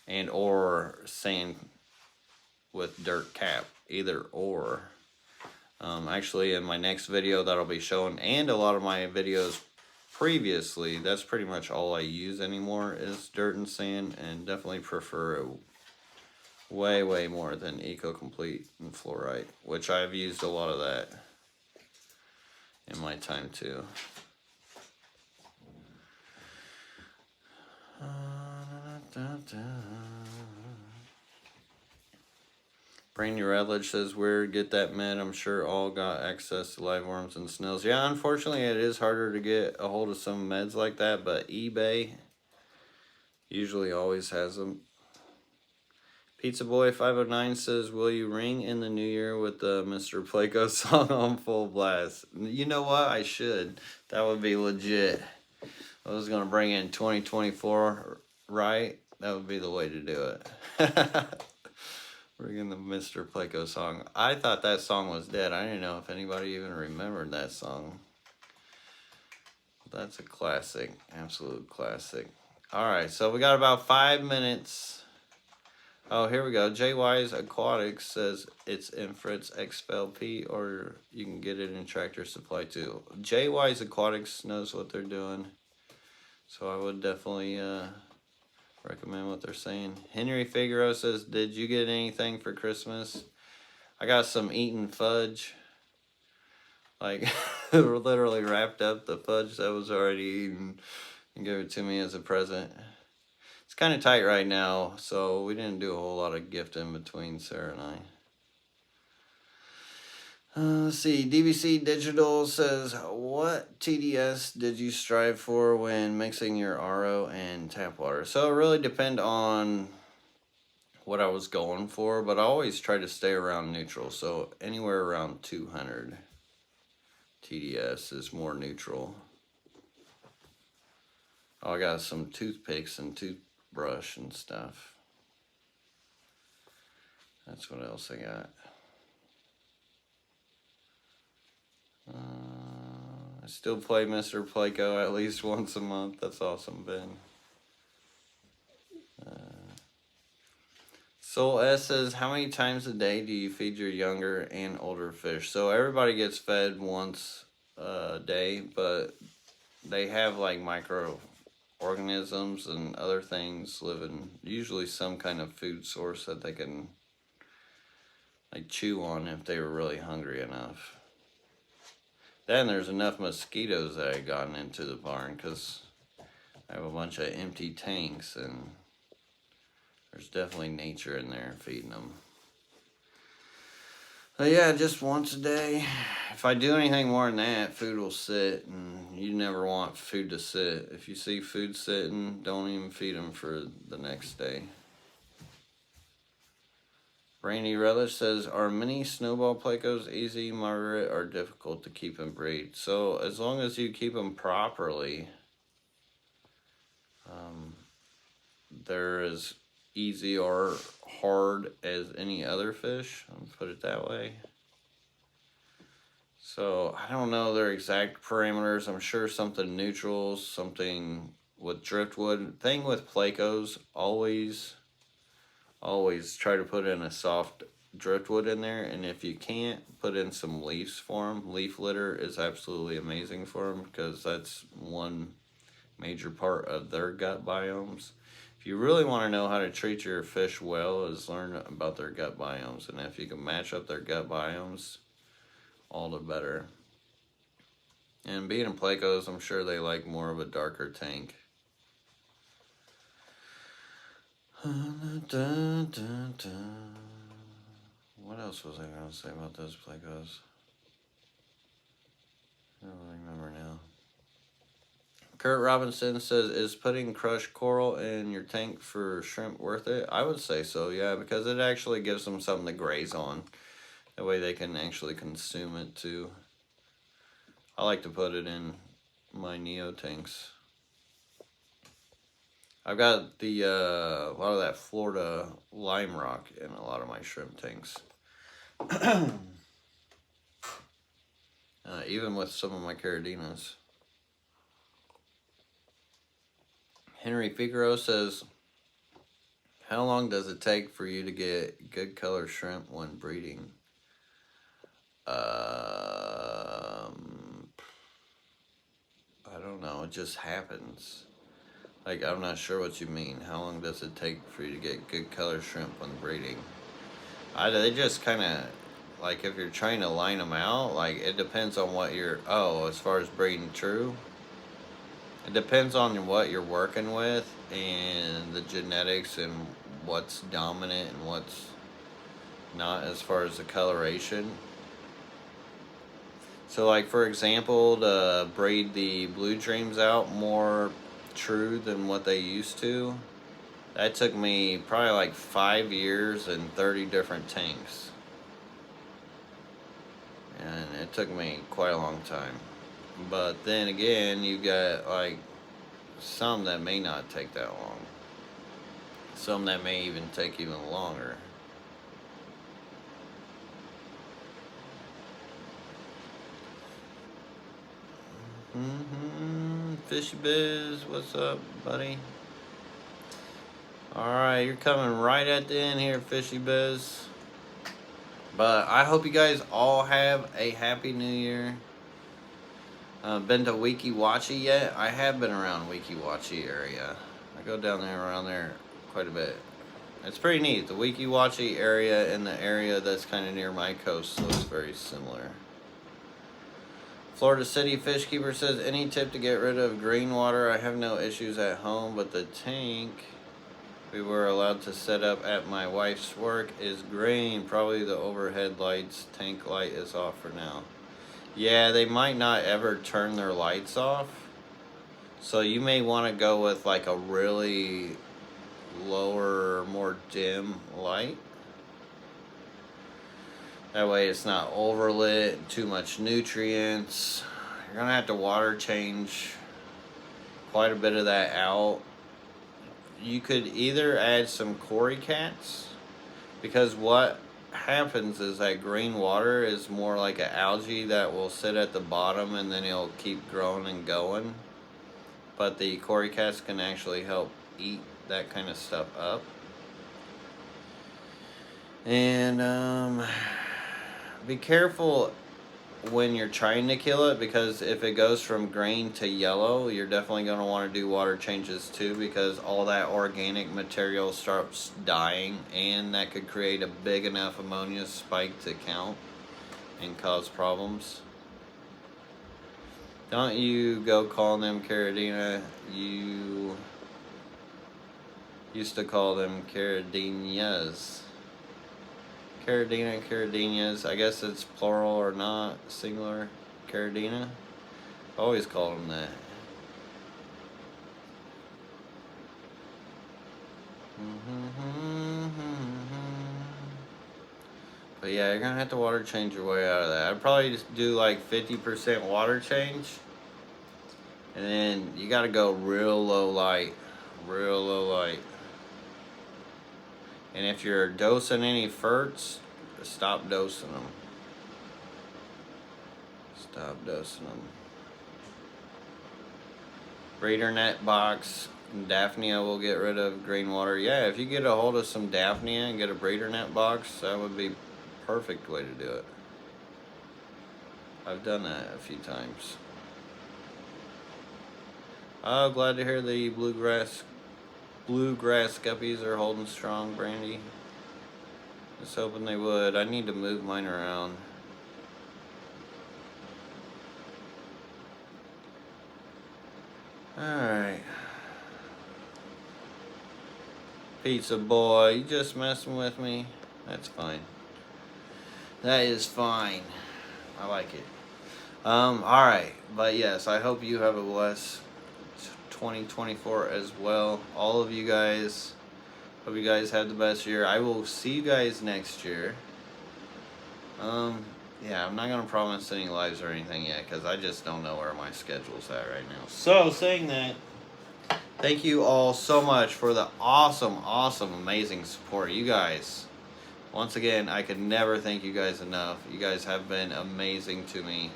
and or sand with dirt cap, either or. Actually, in my next video that I'll be showing, and a lot of my videos previously, that's pretty much all I use anymore is dirt and sand, and definitely prefer it way, way more than Eco Complete and Fluorite, which I've used a lot of that in my time too. Brandy Radledge says, weird, get that med. I'm sure all got access to live worms and snails. Yeah, unfortunately, it is harder to get a hold of some meds like that, but eBay usually always has them. Pizza Boy 509 says, will you ring in the new year with the Mr. Placo song on full blast? You know what? I should. That would be legit. I was going to bring in 2024, right? That would be the way to do it. Bringing the Mr. Placo song. I thought that song was dead. I didn't know if anybody even remembered that song. That's a classic. Absolute classic. Alright, so we got about 5 minutes. Oh, here we go. JY's Aquatics says it's in Fritz XLP, or you can get it in Tractor Supply too. JY's Aquatics knows what they're doing. So I would definitely recommend what they're saying. Henry Figueroa says, did you get anything for Christmas? I got some eaten fudge. Like, literally wrapped up the fudge that was already eaten and gave it to me as a present. It's kind of tight right now, so we didn't do a whole lot of gifting between Sarah and I. Let's see, DVC Digital says, what TDS did you strive for when mixing your RO and tap water? So it really depends on what I was going for, but I always try to stay around neutral. So anywhere around 200 TDS is more neutral. Oh, I got some toothpicks and toothbrush and stuff. That's what else I got. I still play Mr. Placo at least once a month. That's awesome, Ben. Soul S says, how many times a day do you feed your younger and older fish? So everybody gets fed once a day, but they have like microorganisms and other things living, usually some kind of food source that they can like chew on if they were really hungry enough. Then there's enough mosquitoes that I gotten into the barn because I have a bunch of empty tanks, and there's definitely nature in there feeding them. But yeah, just once a day. If I do anything more than that, food will sit, and you never want food to sit. If you see food sitting, don't even feed them for the next day. Rainy Relish says, are mini snowball placos easy, moderate, or difficult to keep and breed? So as long as you keep them properly, they're as easy or hard as any other fish. I'll put it that way. So I don't know their exact parameters. I'm sure something neutrals, something with driftwood. Thing with Plecos, always try to put in a soft driftwood in there, and if you can't, put in some leaves for them. Leaf litter is absolutely amazing for them because that's one major part of their gut biomes. If you really want to know how to treat your fish well, is learn about their gut biomes, and if you can match up their gut biomes, all the better. And being in Plecos, I'm sure they like more of a darker tank. What else was I going to say about those Plecos? I don't remember now. Kurt Robinson says, is putting crushed coral in your tank for shrimp worth it? I would say so, yeah, because it actually gives them something to graze on. That way they can actually consume it too. I like to put it in my Neo tanks. I've got the a lot of that Florida lime rock in a lot of my shrimp tanks. Even with some of my Caradinas. Henry Figaro says, how long does it take for you to get good color shrimp when breeding? I don't know. It just happens. Like, I'm not sure what you mean. How long does it take for you to get good color shrimp when breeding? They just kind of, like, if you're trying to line them out, like, it depends on what you're, as far as breeding true, it depends on what you're working with and the genetics and what's dominant and what's not as far as the coloration. So, like, for example, to breed the Blue Dreams out more true than what they used to, that took me probably like 5 years and 30 different tanks. And it took me quite a long time. But then again, you got like some that may not take that long. Some that may even take even longer. Fishy Biz, what's up, buddy? Alright, you're coming right at the end here, Fishy Biz. But I hope you guys all have a happy new year. Been to Weeki Wachee yet? I have been around Weeki Wachee area. I go down there, around there quite a bit. It's pretty neat. The Weeki Wachee area and the area that's kind of near my coast looks very similar. Florida City Fish Keeper says, any tip to get rid of green water? I have no issues at home, but the tank we were allowed to set up at my wife's work is green. Probably the overhead lights. Tank light is off for now. Yeah, they might not ever turn their lights off. So you may want to go with like a really lower, more dim light. That way it's not overlit, too much nutrients. You're going to have to water change quite a bit of that out. You could either add some cory cats, because what happens is that green water is more like an algae that will sit at the bottom and then it'll keep growing and going. But the cory cats can actually help eat that kind of stuff up. And be careful when you're trying to kill it, because if it goes from green to yellow, you're definitely going to want to do water changes too, because all that organic material starts dying, and that could create a big enough ammonia spike to count and cause problems. Don't you go calling them Caridina. You used to call them Caradinas. Caridina, Caradinas. I guess it's plural or not, singular. Caridina. Always called them that. But yeah, you're gonna have to water change your way out of that. I'd probably just do like 50% water change. And then you gotta go real low light. Real low light. And if you're dosing any ferts, stop dosing them. Stop dusting them. Breeder net box. Daphnia will get rid of green water. Yeah, if you get a hold of some Daphnia and get a breeder net box, that would be perfect way to do it. I've done that a few times. Oh, glad to hear the bluegrass guppies are holding strong, Brandy. Just hoping they would. I need to move mine around. Alright. Pizza boy, you just messing with me? That's fine. That is fine. I like it. Alright. But yes, I hope you have a blessed 2024 as well. All of you guys. Hope you guys have the best year. I will see you guys next year. Yeah, I'm not going to promise any lives or anything yet because I just don't know where my schedule's at right now. So, saying that, thank you all so much for the awesome, amazing support. You guys, once again, I could never thank you guys enough. You guys have been amazing to me.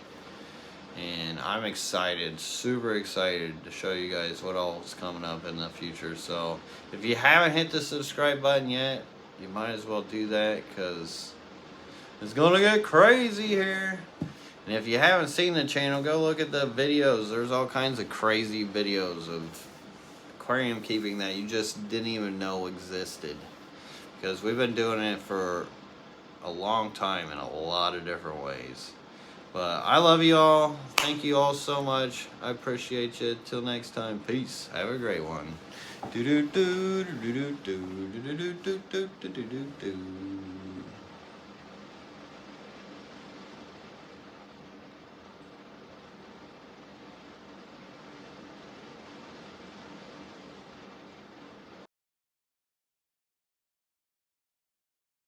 And I'm excited, super excited to show you guys what all is coming up in the future. So, if you haven't hit the subscribe button yet, you might as well do that because it's gonna get crazy here. And if you haven't seen the channel, go look at the videos. There's all kinds of crazy videos of aquarium keeping that you just didn't even know existed. Because we've been doing it for a long time in a lot of different ways. But I love you all. Thank you all so much. I appreciate you. Till next time. Peace. Have a great one. Do do do do do do do do do do do do do do.